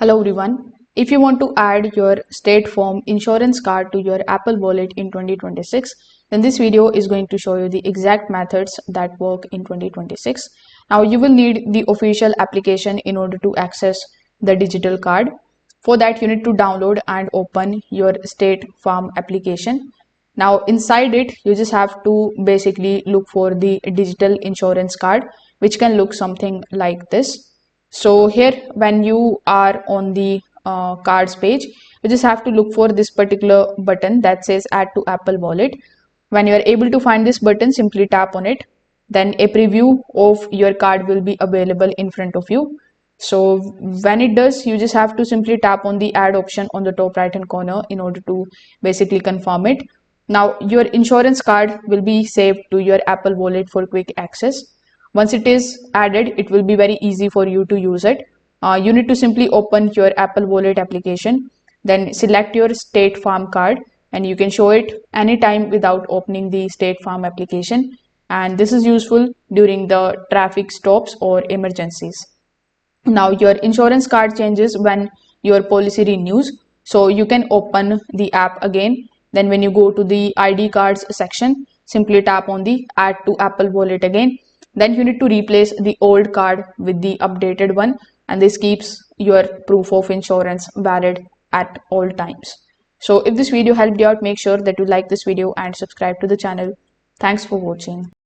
Hello everyone. If you want to add your State Farm insurance card to your Apple Wallet in 2026, then this video is going to show you the exact methods that work in 2026. Now you will need the official application in order to access the digital card. For that you need to download and open your State Farm application. Now inside it you just have to basically look for the digital insurance card, which can look something like this. So here when you are on the cards page, you just have to look for this particular button that says add to Apple Wallet. When you are able to find this button, simply tap on it. Then a preview of your card will be available in front of you. So when it does, you just have to simply tap on the add option on the top right hand corner in order to basically confirm it. Now your insurance card will be saved to your Apple Wallet for quick access. Once it is added, it will be very easy for you to use it. You need to simply open your Apple Wallet application, then select your State Farm card, and you can show it anytime without opening the State Farm application. And this is useful during the traffic stops or emergencies. Now your insurance card changes when your policy renews, so you can open the app again. Then when you go to the ID cards section, simply tap on the add to Apple Wallet again. Then you need to replace the old card with the updated one, and this keeps your proof of insurance valid at all times. So if this video helped you out, make sure that you like this video and subscribe to the channel. Thanks for watching.